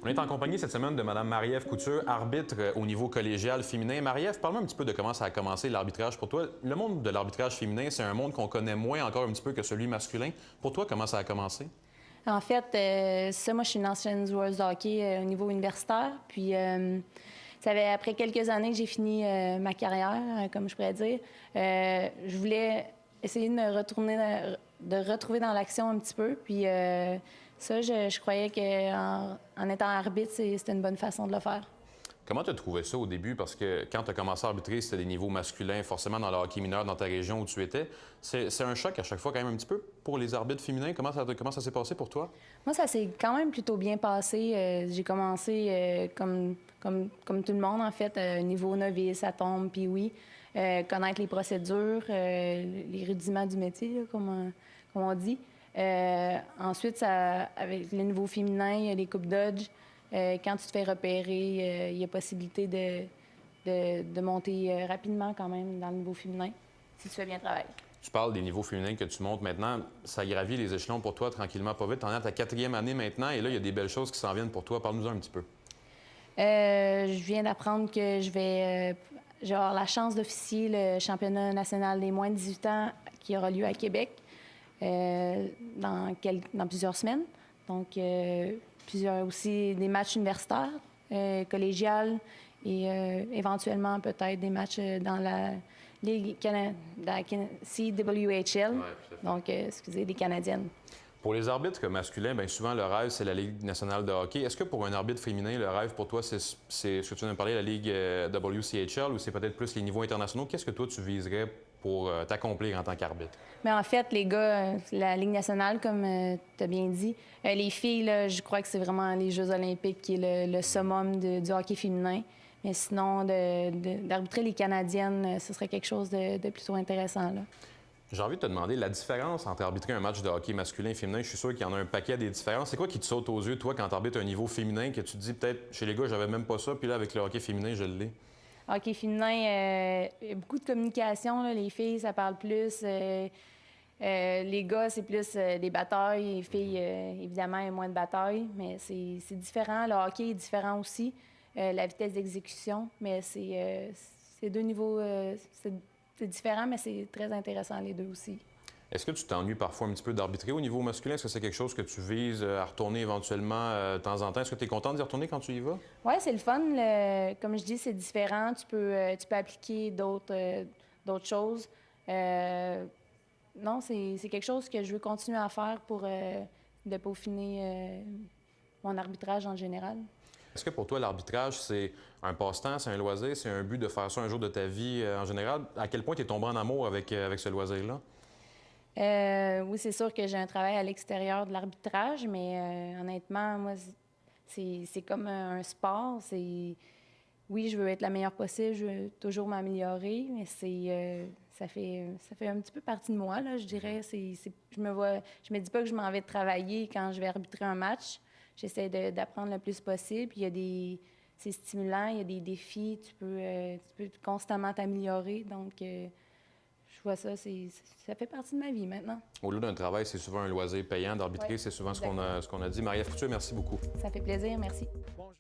On est en compagnie cette semaine de Mme Marie-Ève Couture, arbitre au niveau collégial féminin. Marie-Ève, parle-moi un petit peu de comment ça a commencé l'arbitrage pour toi. Le monde de l'arbitrage féminin, c'est un monde qu'on connaît moins encore un petit peu que celui masculin. Pour toi, comment ça a commencé? En fait, moi, je suis une ancienne joueuse de hockey au niveau universitaire. Puis, ça fait après quelques années que j'ai fini ma carrière, comme je pourrais dire. Je voulais essayer de me retrouver dans l'action un petit peu. Puis, je croyais qu'en étant arbitre, c'était une bonne façon de le faire. Comment tu as trouvé ça au début? Parce que quand tu as commencé à arbitrer, c'était des niveaux masculins, forcément dans le hockey mineur, dans ta région où tu étais. C'est un choc à chaque fois quand même un petit peu pour les arbitres féminins. Comment ça s'est passé pour toi? Moi, ça s'est quand même plutôt bien passé. J'ai commencé comme tout le monde, en fait, niveau novice, à tombe, puis oui, connaître les procédures, les rudiments du métier, là, comme on dit. Ensuite, avec le niveau féminin, il y a les coupes Dodge. Quand tu te fais repérer, il y a possibilité de monter rapidement quand même dans le niveau féminin, si tu fais bien le travail. Tu parles des niveaux féminins que tu montes maintenant. Ça gravit les échelons pour toi tranquillement, pas vite. Tu en es à ta 4e année maintenant et là, il y a des belles choses qui s'en viennent pour toi. Parle-nous-en un petit peu. Je viens d'apprendre que j'ai avoir la chance d'officier le championnat national des moins de 18 ans qui aura lieu à Québec dans plusieurs semaines. Donc, plusieurs aussi des matchs universitaires, collégiales et éventuellement peut-être des matchs dans la Ligue CWHL, donc, excusez, les Canadiennes. Pour les arbitres masculins, bien souvent, le rêve, c'est la Ligue nationale de hockey. Est-ce que pour un arbitre féminin, le rêve pour toi, c'est ce que tu viens de parler, la Ligue WCHL, ou c'est peut-être plus les niveaux internationaux? Qu'est-ce que toi, tu viserais pour t'accomplir en tant qu'arbitre? Mais en fait, les gars, la Ligue nationale, comme tu as bien dit, les filles, là, je crois que c'est vraiment les Jeux olympiques qui est le summum du hockey féminin. Mais sinon, d'arbitrer les Canadiennes, ce serait quelque chose de plutôt intéressant, là. J'ai envie de te demander la différence entre arbitrer un match de hockey masculin et féminin. Je suis sûr qu'il y en a un paquet des différences. C'est quoi qui te saute aux yeux, toi, quand tu arbitres un niveau féminin, que tu te dis peut-être chez les gars, j'avais même pas ça, puis là, avec le hockey féminin, je l'ai? Hockey féminin, il y a beaucoup de communication, là. Les filles, ça parle plus. Les gars, c'est plus des batailles. Les filles, évidemment, il y a moins de batailles, mais c'est différent. Le hockey est différent aussi. La vitesse d'exécution, mais c'est deux niveaux. C'est différent, mais c'est très intéressant, les deux aussi. Est-ce que tu t'ennuies parfois un petit peu d'arbitrer au niveau masculin? Est-ce que c'est quelque chose que tu vises à retourner éventuellement de temps en temps? Est-ce que tu es content d'y retourner quand tu y vas? Oui, c'est le fun. Comme je dis, c'est différent. Tu peux appliquer d'autres choses. Non, c'est quelque chose que je veux continuer à faire pour de peaufiner mon arbitrage en général. Est-ce que pour toi, l'arbitrage, c'est un passe-temps, c'est un loisir, c'est un but de faire ça un jour de ta vie en général? À quel point tu es tombé en amour avec ce loisir-là? Oui, c'est sûr que j'ai un travail à l'extérieur de l'arbitrage, mais honnêtement, moi, c'est comme un sport. Oui, je veux être la meilleure possible, je veux toujours m'améliorer, mais ça fait un petit peu partie de moi, là, je dirais. Je me dis pas que je m'en vais travailler quand je vais arbitrer un match. J'essaie d'apprendre le plus possible. Puis c'est stimulant, il y a des défis, tu peux constamment t'améliorer. Donc, je vois ça, ça fait partie de ma vie maintenant. Au-delà d'un travail, c'est souvent un loisir payant. D'arbitrer, Oui, c'est souvent ce qu'on a dit. Marie-Ève Couture, merci beaucoup. Ça fait plaisir, merci. Bonjour.